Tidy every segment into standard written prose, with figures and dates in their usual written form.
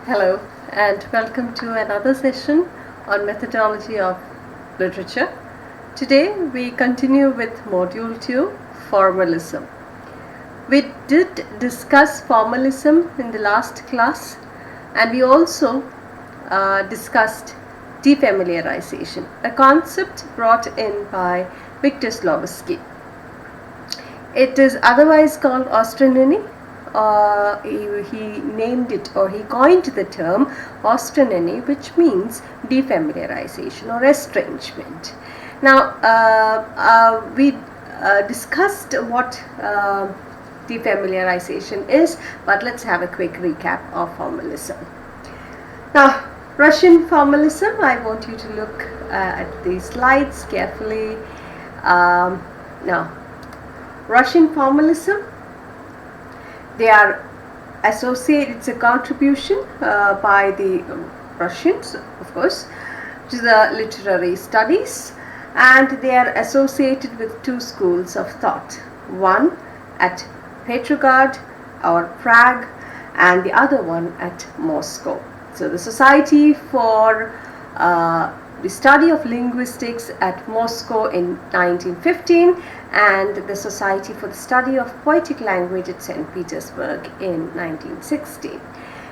Hello and welcome to another session on methodology of literature. Today we continue with module 2, formalism. We did discuss formalism in the last class, and we also discussed defamiliarization, a concept brought in by Victor Slowski. It is otherwise called ostronymy. He named it, or he coined the term ostronymy, which means defamiliarization or estrangement. Now, we discussed what defamiliarization is, but let's have a quick recap of formalism. Now, Russian formalism, I want you to look at these slides carefully. Now, Russian formalism, they are associated, it's a contribution by the Russians, of course, to the literary studies, and they are associated with two schools of thought. One at Petrograd or Prague, and the other one at Moscow. So the Society for the Study of Linguistics at Moscow in 1915, and the Society for the Study of Poetic Language at St. Petersburg in 1916.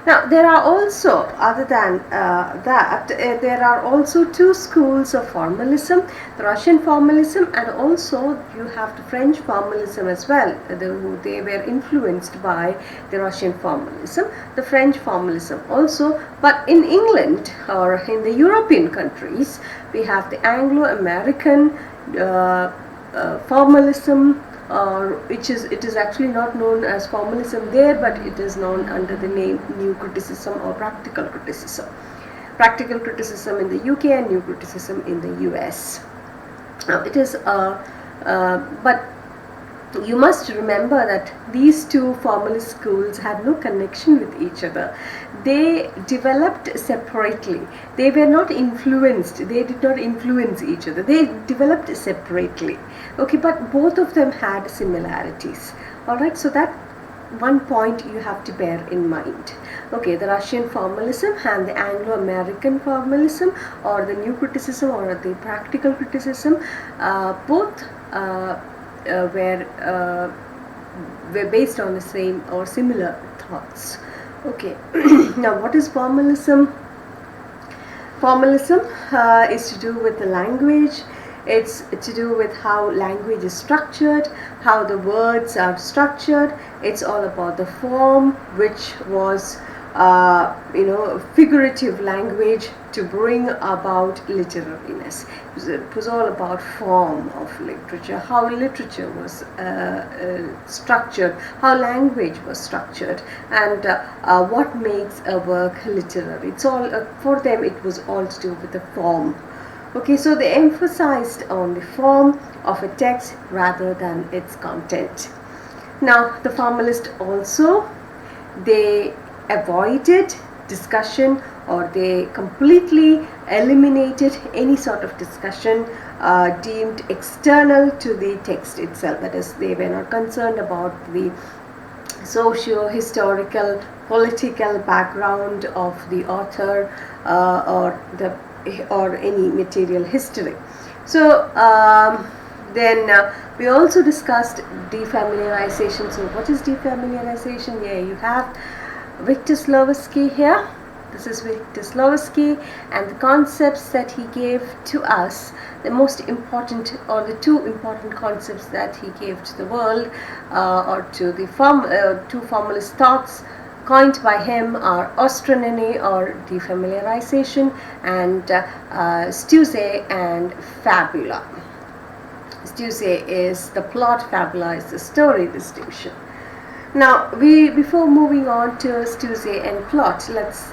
Now, there are also, other than there are also two schools of formalism, the Russian formalism, and also you have the French formalism as well. They were influenced by the Russian formalism, the French formalism also, but in England or in the European countries, we have the Anglo-American formalism, it is actually not known as formalism there, but it is known under the name New Criticism or Practical Criticism. Practical criticism in the UK and New Criticism in the US. Now it is, but you must remember that these two formalist schools had no connection with each other. They developed separately. They were not influenced. They did not influence each other. They developed separately. Okay, but both of them had similarities. Alright, so that one point you have to bear in mind. Okay, the Russian formalism and the Anglo-American formalism, or the New Criticism or the Practical Criticism, both were based on the same or similar thoughts. Okay, now what is formalism? Formalism is to do with the language. It's to do with how language is structured, how the words are structured. It's all about the form, which was figurative language to bring about literariness. It was all about form of literature, how literature was structured, how language was structured, and what makes a work literary. It's all for them. It was all to do with the form. Okay, so they emphasized on the form of a text rather than its content. Now, the formalist also, they avoided discussion, or they completely eliminated any sort of discussion deemed external to the text itself. That is, they were not concerned about the socio-historical, political background of the author or any material history. So then we also discussed defamiliarization. So what is defamiliarization? Yeah, you have Victor Slowski here. This is Victor Slowski, and the concepts that he gave to us, the most important, or the two important concepts that he gave to the world, or to the two formalist thoughts coined by him, are ostronymy or defamiliarization, and stuse and fabula. Stuse is the plot, fabula is the story distinction. Now, before moving on to stuse and plot, let's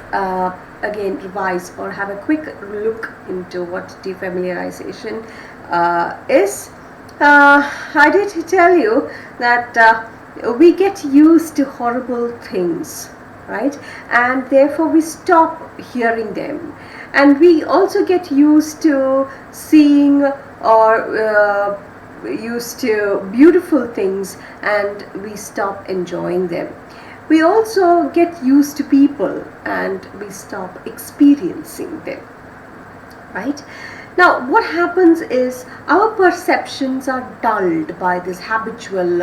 again revise or have a quick look into what defamiliarization is. I did tell you that we get used to horrible things, right? And therefore we stop hearing them. And we also get used to seeing or used to beautiful things, and we stop enjoying them. We also get used to people and we stop experiencing them, right? Now, what happens is our perceptions are dulled by this habitual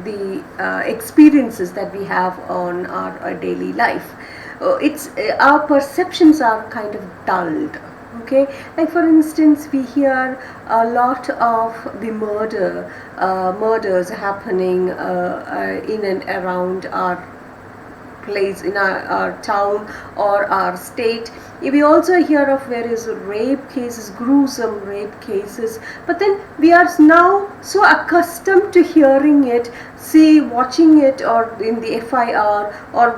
the experiences that we have on our daily life. It's Our perceptions are kind of dulled. Okay, like for instance, we hear a lot of the murders happening in and around our place, in our town or our state. We also hear of various rape cases, gruesome rape cases, but then we are now so accustomed to hearing it, watching it or in the FIR, or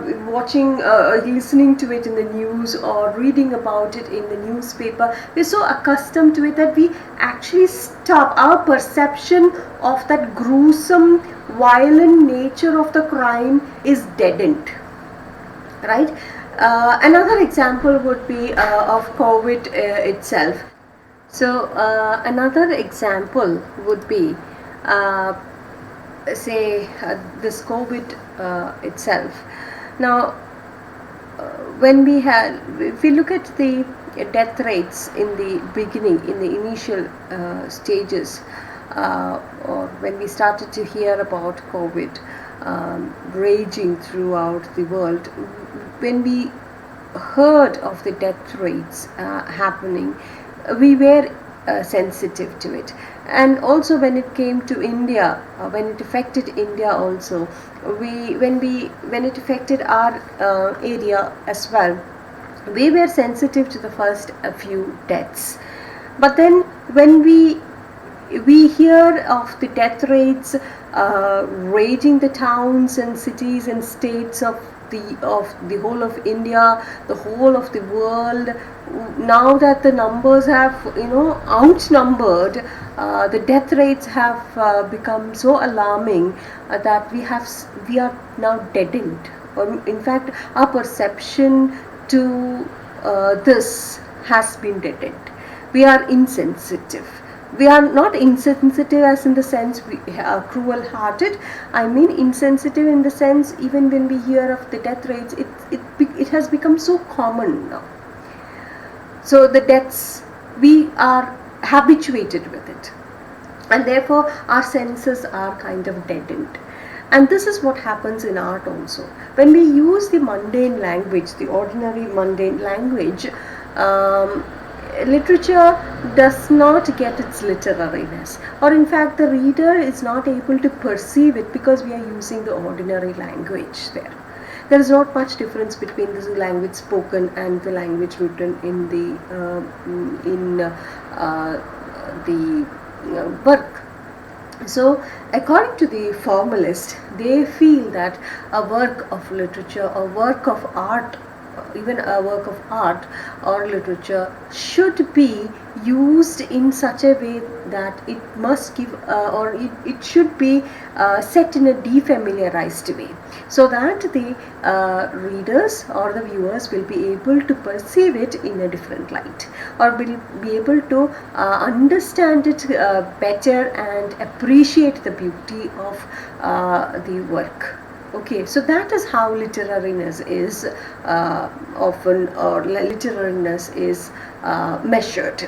listening to it in the news or reading about it in the newspaper. We're so accustomed to it that we actually stop. Our perception of that gruesome, violent nature of the crime is deadened, right? Another example would be of COVID itself. So another example would be this COVID itself. Now, if we look at the death rates in the beginning, in the initial stages, or when we started to hear about COVID raging throughout the world, when we heard of the death rates happening, we were sensitive to it. And also when it came to India, when it affected India also, when it affected our area as well, we were sensitive to the first few deaths. But then when we hear of the death rates raging the towns and cities and states of the whole of India, the whole of the world. Now that the numbers have outnumbered, the death rates have become so alarming that we are now deadened. Or in fact, our perception to this has been deadened. We are insensitive. We are not insensitive as in the sense we are cruel hearted. I mean insensitive in the sense, even when we hear of the death rates, it has become so common now. So the deaths, we are habituated with it, and therefore our senses are kind of deadened. And this is what happens in art also. When we use the mundane language, the ordinary mundane language, literature does not get its literariness, or in fact the reader is not able to perceive it because we are using the ordinary language there. There is not much difference between the language spoken and the language written in the work. So according to the formalist, they feel that a work of literature, a work of art, even a work of art or literature should be used in such a way that it must give it should be set in a defamiliarized way, so that the readers or the viewers will be able to perceive it in a different light, or will be able to understand it better and appreciate the beauty of the work. Okay, so that is how literariness is literariness is measured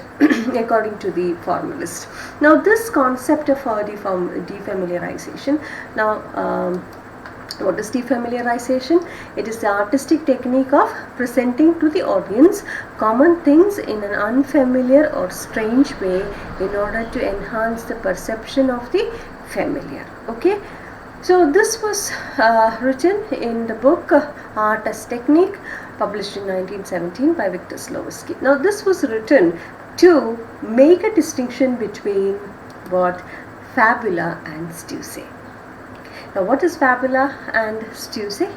according to the formalist. Now, this concept of defamiliarization. Now, what is defamiliarization? It is the artistic technique of presenting to the audience common things in an unfamiliar or strange way in order to enhance the perception of the familiar. Okay. So this was written in the book Art as Technique, published in 1917 by Victor Slowinski. Now this was written to make a distinction between what fabula and stuse. Now what is fabula and stuse?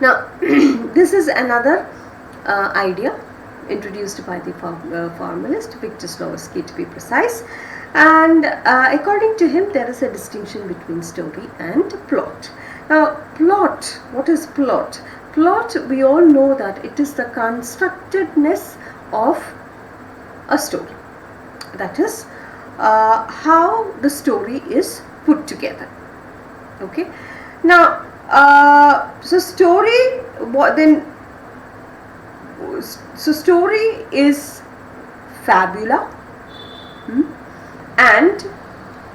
Now this is another idea introduced by the formalist Victor Slowinski, to be precise. And according to him, there is a distinction between story and plot. Now, plot, what is plot? Plot, we all know that it is the constructedness of a story. That is how the story is put together. Okay, now so story, what then, so story is fabula, and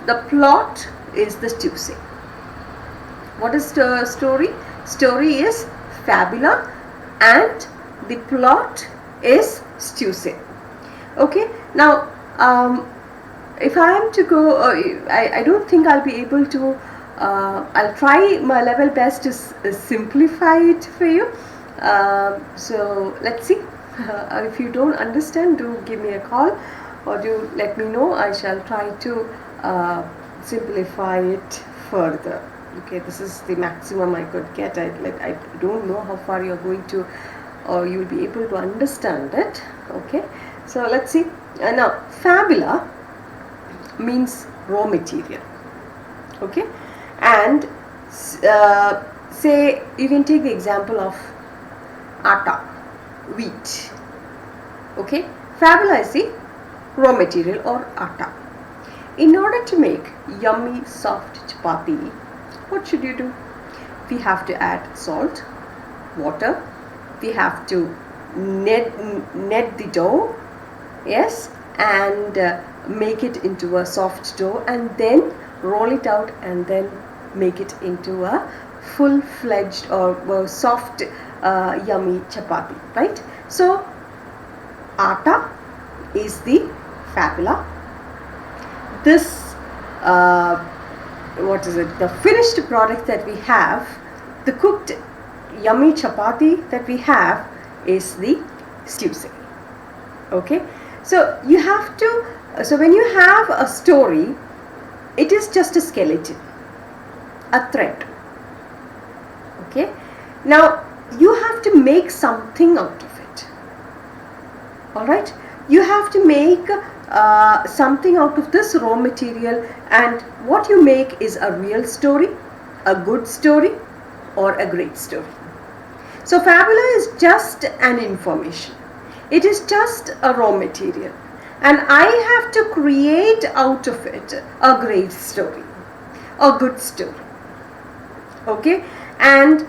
the plot is the stew. What is the story? Story is fabula and the plot is stew. Okay, now if I am to go, I don't think I'll be able to, I'll try my level best to simplify it for you. So let's see. If you don't understand, do give me a call or do let me know. I shall try to simplify it further. Okay, this is the maximum I could get. I don't know how far you're going to, or you'll be able to understand it. Okay, so let's see. Now, fabula means raw material. Okay, and say you can take the example of atta, wheat. Okay, fabula is the raw material or atta. In order to make yummy soft chapati, what should you do? We have to add salt, water, we have to knead the dough, yes, and make it into a soft dough and then roll it out and then make it into a full-fledged or soft yummy chapati, right? So atta is the fabula. This what is it, the finished product that we have, the cooked yummy chapati that we have is the stew. Okay, so you have to, so when you have a story, it is just a skeleton, a thread. Okay, now you have to make something out of it. All right, you have to make something out of this raw material, and what you make is a real story, a good story, or a great story. So fabula is just an information. It is just a raw material, and I have to create out of it a great story, a good story. Okay, and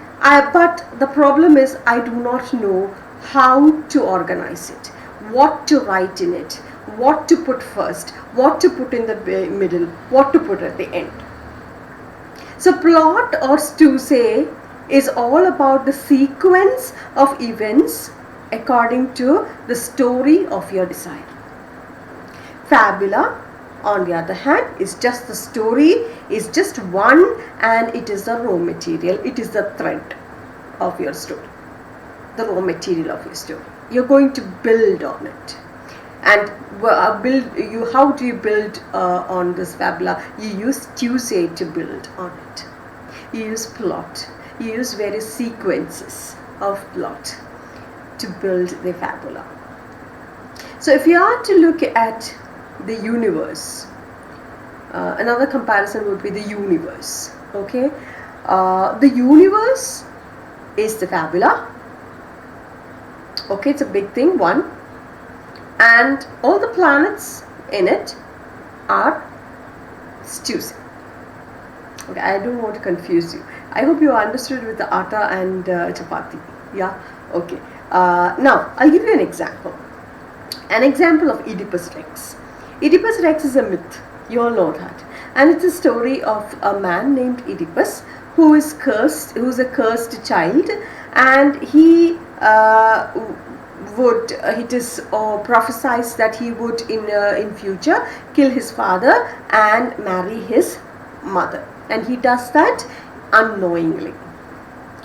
but the problem is I do not know how to organize it, what to write in it, what to put first, what to put in the middle, what to put at the end. So plot or stew is all about the sequence of events according to the story of your desire. Fabula, on the other hand, is just the story, is just one, and it is the raw material, it is the thread of your story, the raw material of your story. You're going to build on it. And how do you build on this fabula? You use stew to build on it. You use plot. You use various sequences of plot to build the fabula. So if you are to look at the universe, another comparison would be the universe. Okay, the universe is the fabula. Okay, it's a big thing, one, and all the planets in it are stews. Okay, I don't want to confuse you. I hope you understood with the atta and chapati. Yeah, okay. Now I'll give you an example. An example of Oedipus Rex. Oedipus Rex is a myth. You all know that, and it's a story of a man named Oedipus who is cursed, who's a cursed child, and he would it is prophesied that he would in future kill his father and marry his mother, and he does that unknowingly.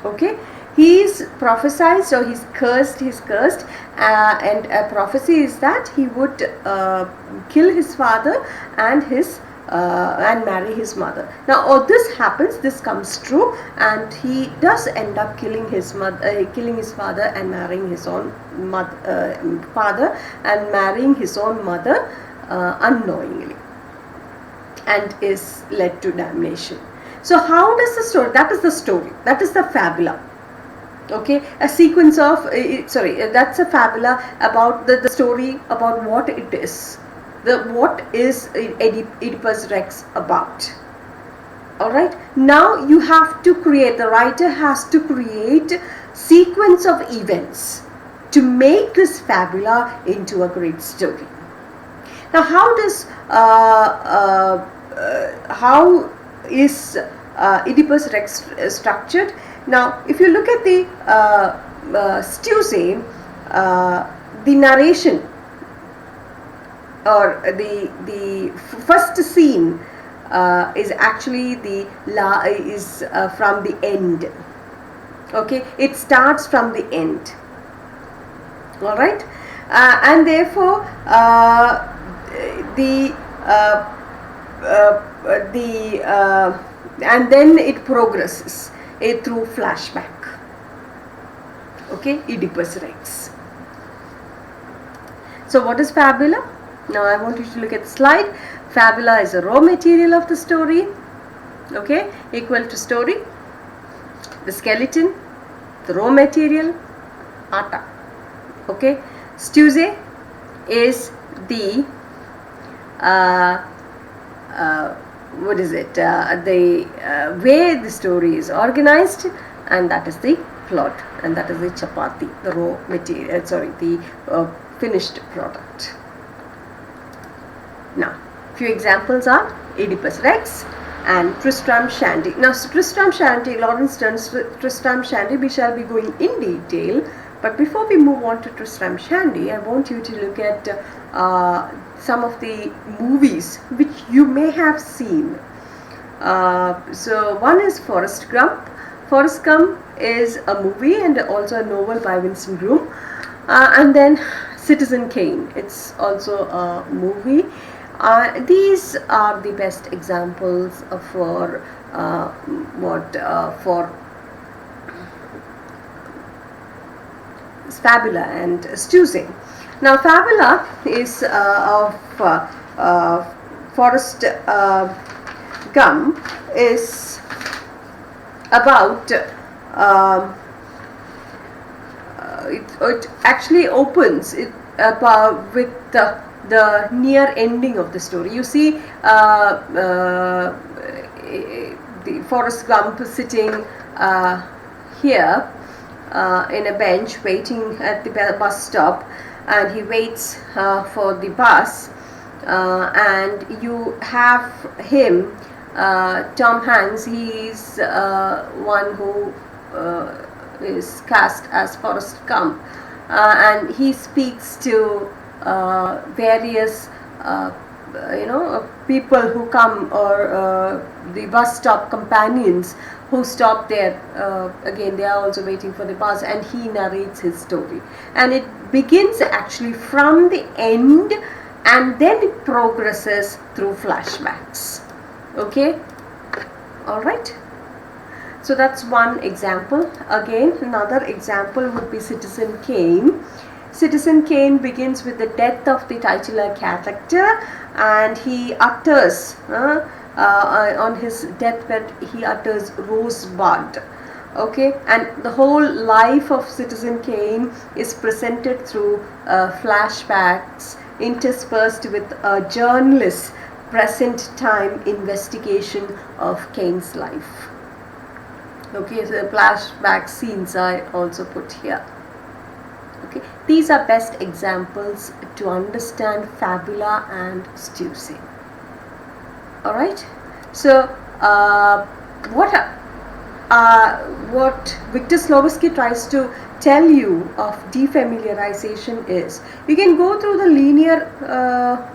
Okay, he is prophesied, or he's cursed, and a prophecy is that he would kill his father and marry his mother. Now all this happens, this comes true, and he does end up killing his father and marrying his own father and marrying his own mother unknowingly, and is led to damnation. So how does the story, that is the story, that is the fabula. Okay, a sequence of that's a fabula about the story about what it is, what is Oedipus Rex about. Alright, now you have to create, the writer has to create sequence of events to make this fabula into a great story. Now, how is Oedipus Rex structured? Now, if you look at the Stuse, the narration or the first scene is actually from the end. Okay, it starts from the end. All right, and therefore and then it progresses through flashback. Okay, Oedipus Rex. So what is fabula? Now I want you to look at the slide. Fabula is a raw material of the story. Okay, equal to story, the skeleton, the raw material, atta. Okay, Stuse is the what is it? The way the story is organized, and that is the plot, and that is the chapati, the raw material. The finished product. Now, few examples are Oedipus Rex and Tristram Shandy. Now, Tristram Shandy, Lawrence Stern's Tristram Shandy, we shall be going in detail. But before we move on to Tristram Shandy, I want you to look at some of the movies which you may have seen. So one is Forrest Gump. Forrest Gump is a movie and also a novel by Winston Groom. And then Citizen Kane, it's also a movie. These are the best examples for fabula and Stuse. Now, fabula is of Forrest Gump is about it actually opens it with the near ending of the story. You see the Forrest Gump sitting here in a bench waiting at the bus stop, and he waits for the bus, and you have him, Tom Hanks. He's one who is cast as Forrest Gump, and he speaks to various people who come, or the bus stop companions who stop there. Again, they are also waiting for the bus, and he narrates his story, and it begins actually from the end, and then it progresses through flashbacks. Okay, all right. So that's one example. Again, another example would be Citizen Kane. Citizen Kane begins with the death of the titular character, and he utters on his deathbed, he utters Rosebud. Okay, and the whole life of Citizen Kane is presented through flashbacks interspersed with a journalist's present time investigation of Kane's life. Okay, so the flashback scenes I also put here. Okay, these are best examples to understand fabula and Stuse. All right. So what Victor Slowinski tries to tell you of defamiliarization is, you can go through the linear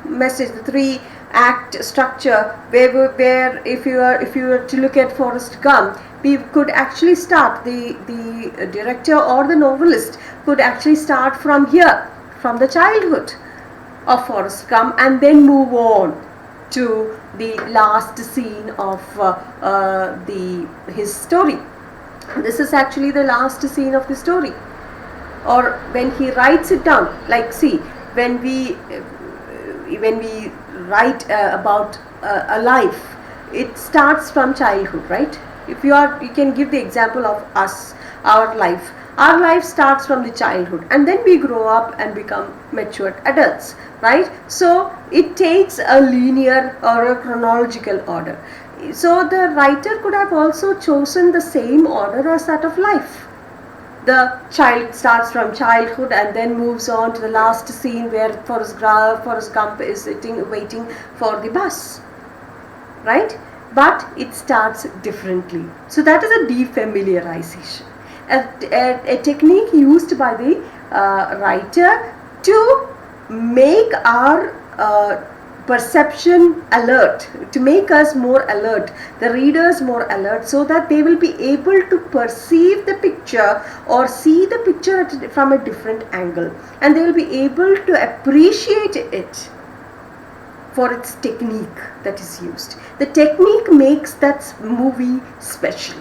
message, the 3-act structure, where if you were to look at Forrest Gump, we could actually start, the director or the novelist could actually start from here, from the childhood of Forrest Gump, and then move on to the last scene of his story. This is actually the last scene of the story. Or when he writes it down, like, see, when we write about a life, it starts from childhood, right? If you can give the example of us, our life. Our life starts from the childhood, and then we grow up and become matured adults, right? So it takes a linear or a chronological order. So the writer could have also chosen the same order as that of life. The child starts from childhood and then moves on to the last scene where Forrest Gump is sitting waiting for the bus, right? But it starts differently. So that is a defamiliarization, a technique used by the writer to make our perception alert, to make us more alert, the readers more alert, so that they will be able to perceive the picture or see the picture from a different angle, and they will be able to appreciate it for its technique that is used. The technique makes that movie special.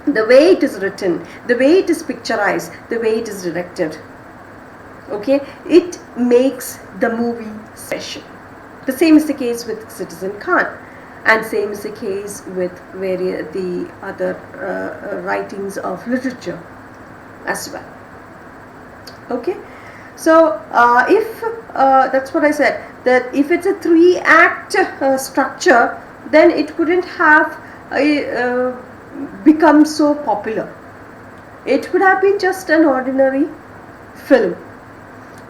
The way it is written, the way it is picturized, the way it is directed, okay, it makes the movie special. The same is the case with Citizen Khan, and same is the case with the other writings of literature as well. Okay, so if that's what I said, that if it's a 3-act structure, then it couldn't have become so popular. It would have been just an ordinary film.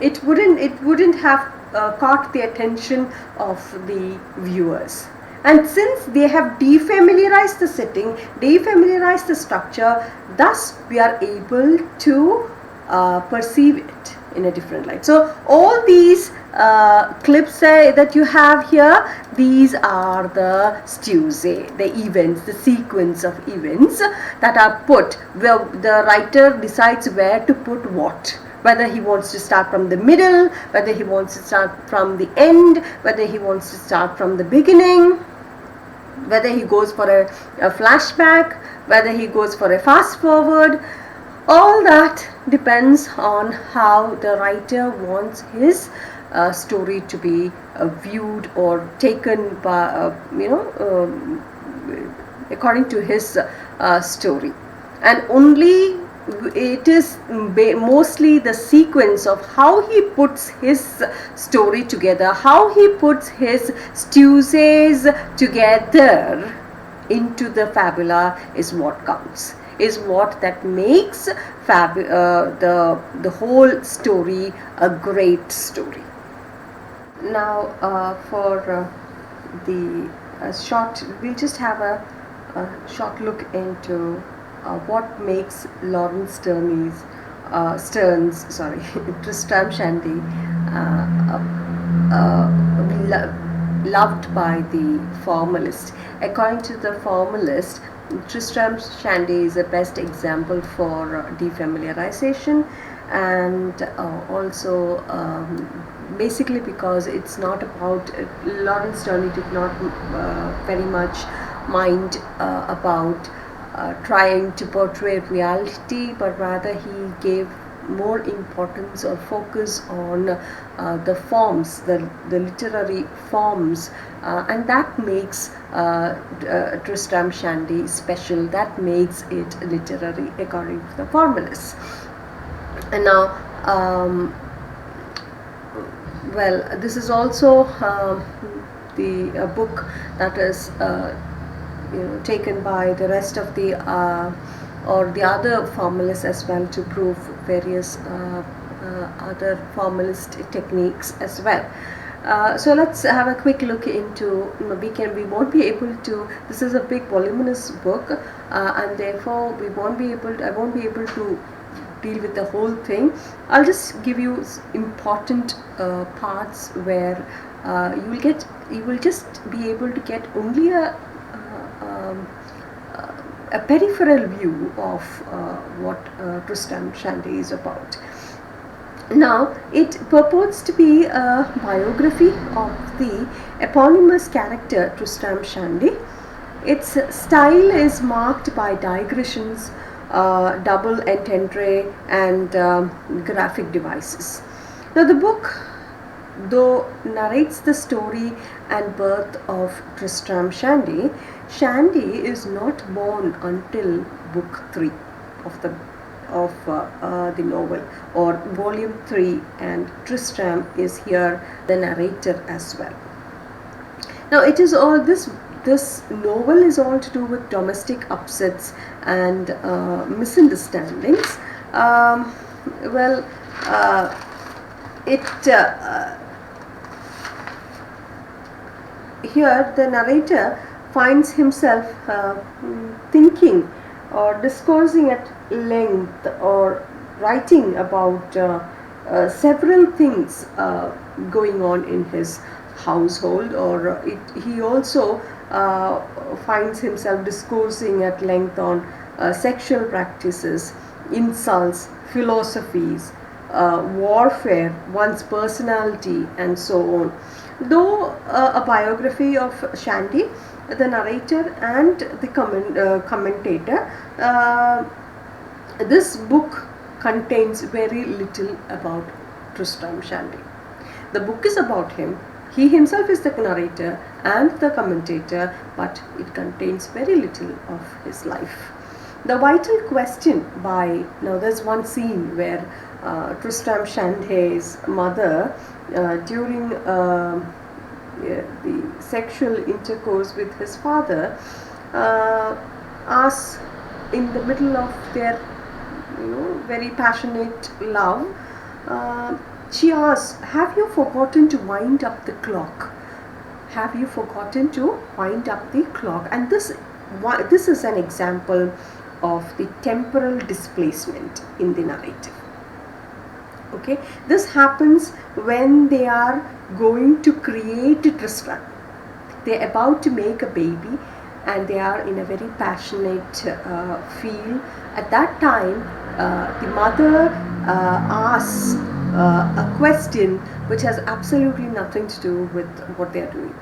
It wouldn't have caught the attention of the viewers. And since they have defamiliarized the setting, defamiliarized the structure, thus we are able to perceive it in a different light. So all these clips that you have here, these are the stews, the events, the sequence of events that are put, where the writer decides where to put what. Whether he wants to start from the middle, whether he wants to start from the end, whether he wants to start from the beginning, whether he goes for a flashback, whether he goes for a fast forward. All that depends on how the writer wants his story to be viewed or taken by, according to his story. And only it is mostly the sequence of how he puts his story together, how he puts his stews together into the fabula is what counts, is what that makes the whole story a great story. Now for the short, we'll just have a short look into what makes Lawrence Stern's Tristram Shandy loved by the formalist. According to the formalist, Tristram Shandy is the best example for defamiliarization, and also basically because it's not about Lawrence Stern did not very much mind about trying to portray reality, but rather he gave more importance or focus on the forms, the literary forms, and that makes Tristram Shandy special. That makes it literary according to the formalists. And now, well, this is also the book that is taken by the rest of the or the other formalists as well, to prove various other formalist techniques as well. So let's have a quick look into, we won't be able to, this is a big voluminous book, and therefore I won't be able to deal with the whole thing. I'll just give you important parts where you will just be able to get only a peripheral view of what Tristram Shandy is about. Now, it purports to be a biography of the eponymous character Tristram Shandy. Its style is marked by digressions, double entendre, and graphic devices. Now, the book, though narrates the story and birth of Tristram Shandy, Shandy is not born until book 3 of the novel, or volume 3, and Tristram is here the narrator as well. Now, it is all this this novel is all to do with domestic upsets and misunderstandings. Um, well, it here the narrator finds himself thinking or discoursing at length or writing about several things going on in his household, or he also finds himself discoursing at length on sexual practices, insults, philosophies, warfare, one's personality, and so on. Though a biography of Shandy, the narrator and the commentator, this book contains very little about Tristram Shandy. The book is about him. He himself is the narrator and the commentator, but it contains very little of his life. The vital question by, now there's one scene where Tristram Shandy's mother, during the sexual intercourse with his father, asks, in the middle of their very passionate love, she asks, have you forgotten to wind up the clock? Have you forgotten to wind up the clock? And this is an example of the temporal displacement in the narrative. Okay, this happens when they are going to create Tristram. They are about to make a baby and they are in a very passionate feel. At that time, the mother asks a question which has absolutely nothing to do with what they are doing.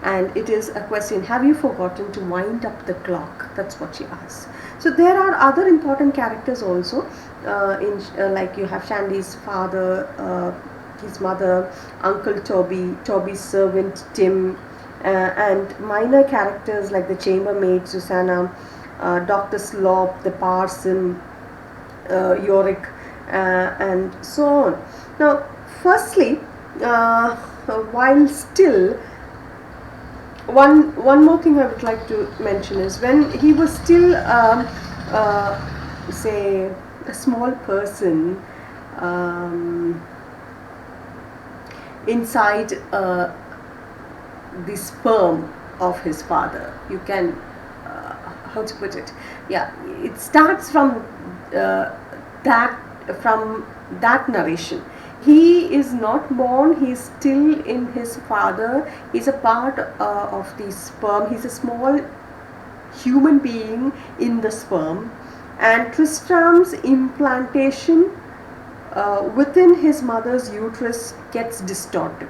And it is a question, have you forgotten to wind up the clock? That's what she asks. So there are other important characters also, like you have Shandy's father, his mother, Uncle Toby, Toby's servant Tim, and minor characters like the chambermaid Susanna, Dr. Slop, the parson, Yorick, and so on. Now, firstly, while still, one more thing I would like to mention is when he was still, say, a small person inside the sperm of his father. You can, how to put it? Yeah, it starts from that narration. He is not born, he is still in his father, he is a part of the sperm, he is a small human being in the sperm, and Tristram's implantation within his mother's uterus gets distorted.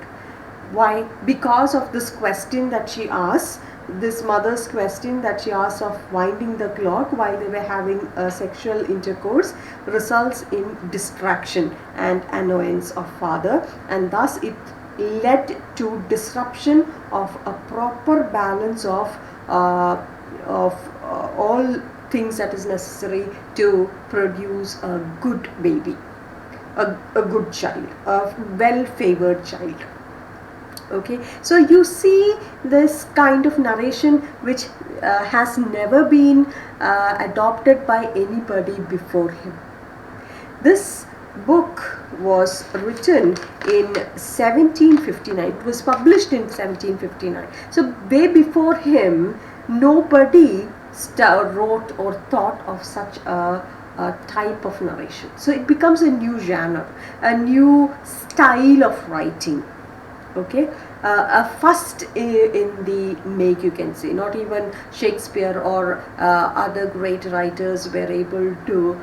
Why? Because of this question that she asks, this mother's question that she asks of winding the clock while they were having a sexual intercourse results in distraction and annoyance of father, and thus it led to disruption of a proper balance of all things that is necessary to produce a good baby, a good child, a well-favored child. Okay, so you see this kind of narration which has never been adopted by anybody before him. This book was written in 1759. It was published in 1759. So way before him, nobody wrote or thought of such a type of narration. So it becomes a new genre, a new style of writing. Okay, a first in the make, you can say. Not even Shakespeare or other great writers were able to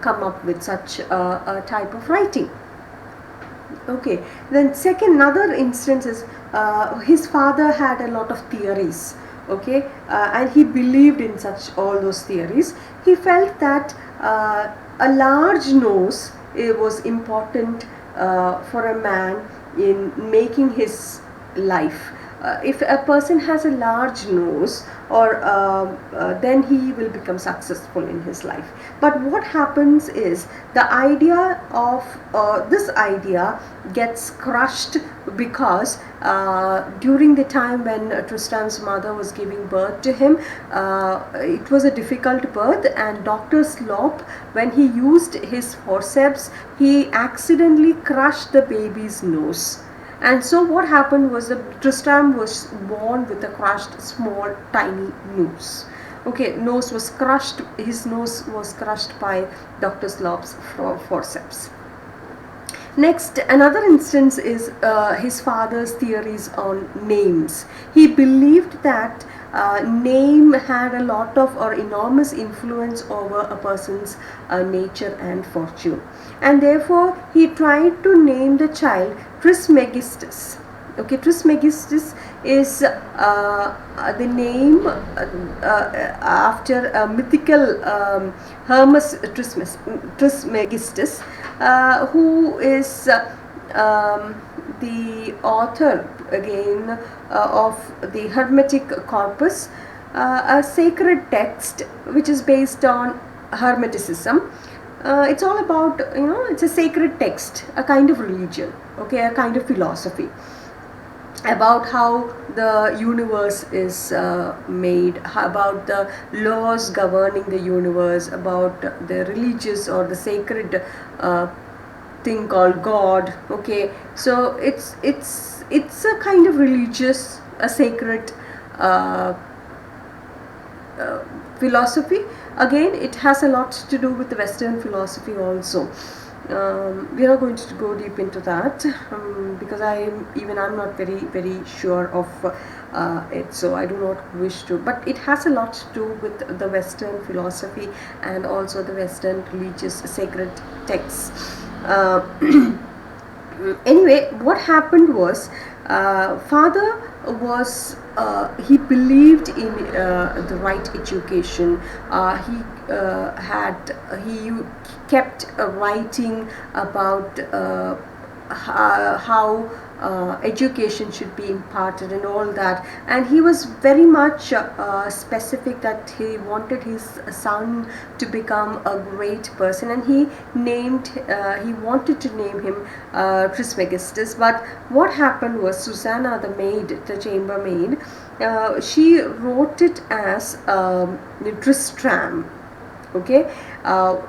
come up with such a type of writing. Okay, then another instance is his father had a lot of theories. Okay, and he believed in all those theories. He felt that a large nose was important for a man in making his life. if a person has a large nose, or then he will become successful in his life. But what happens is the idea of this idea gets crushed, because during the time when Tristram's mother was giving birth to him, it was a difficult birth, and Dr. Slop, when he used his forceps, he accidentally crushed the baby's nose. And so what happened was that Tristram was born with a crushed, small, tiny nose. Okay, nose was crushed. His nose was crushed by Dr. Slop's forceps. Next, another instance is his father's theories on names. He believed that name had a lot of or enormous influence over a person's nature and fortune, and therefore he tried to name the child Trismegistus. Okay, Trismegistus is the name after a mythical Hermes Trismegistus, who is the author again of the Hermetic Corpus, a sacred text which is based on Hermeticism. It's all about, it's a sacred text, a kind of religion, okay, a kind of philosophy about how the universe is made, about the laws governing the universe, about the religious or the sacred thing called God. Okay, so it's a kind of religious, a sacred philosophy. Again, it has a lot to do with the Western philosophy also. We are not going to go deep into that because I'm not very sure of it, so I do not wish to. But it has a lot to do with the Western philosophy and also the Western religious sacred texts. Anyway, what happened was, father was he believed in the right education. He kept writing about how education should be imparted and all that, and he was very much specific that he wanted his son to become a great person, and he wanted to name him Trismegistus. But what happened was, Susanna, the maid, the chambermaid, she wrote it as Tristram. Okay,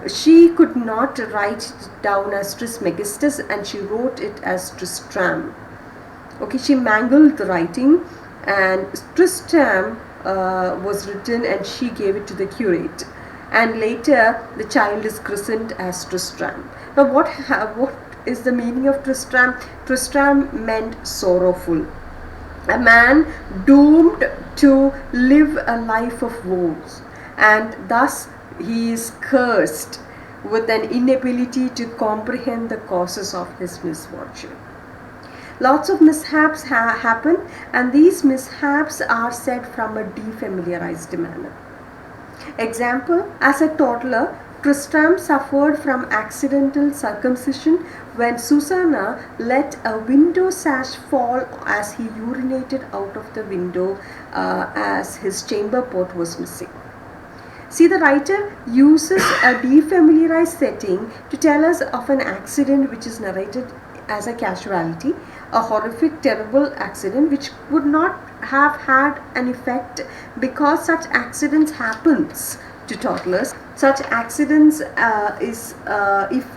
she could not write it down as Trismegistus, and she wrote it as Tristram. Okay, she mangled the writing, and Tristram was written, and she gave it to the curate, and later the child is christened as Tristram. Now what is the meaning of Tristram? Tristram meant sorrowful, a man doomed to live a life of woes, and thus he is cursed with an inability to comprehend the causes of his misfortune. Lots of mishaps happen, and these mishaps are said from a defamiliarized manner. Example, as a toddler, Tristram suffered from accidental circumcision when Susanna let a window sash fall as he urinated out of the window as his chamber pot was missing. See, the writer uses a defamiliarized setting to tell us of an accident which is narrated as a casualty, a horrific, terrible accident which would not have had an effect because such accidents happens to toddlers. Such accidents if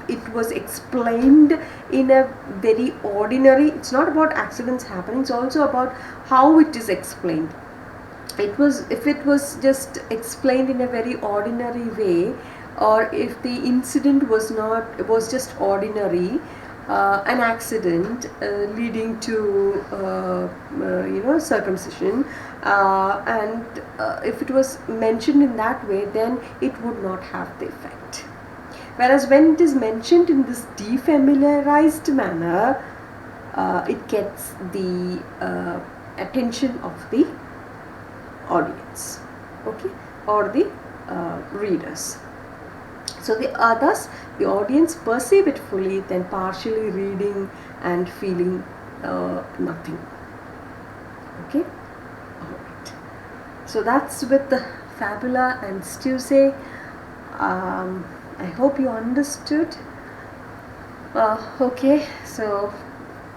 it was explained in a very ordinary, it's not about accidents happening, it's also about how it is explained. If it was just explained in a very ordinary way, or if the incident was just ordinary, an accident leading to circumcision, and if it was mentioned in that way, then it would not have the effect. Whereas when it is mentioned in this defamiliarized manner, it gets the attention of the audience, okay, or the readers. So thus the audience perceive it fully, then partially reading and feeling nothing. So that's with the fabula and stuse. I hope you understood. Okay, so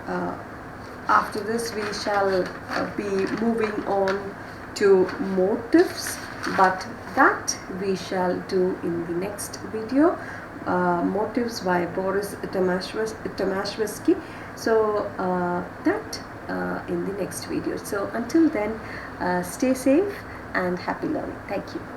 uh, after this we shall be moving on to motifs, but that we shall do in the next video. Motifs by Boris Tomaszewski. So that in the next video. So until then, stay safe and happy learning. Thank you.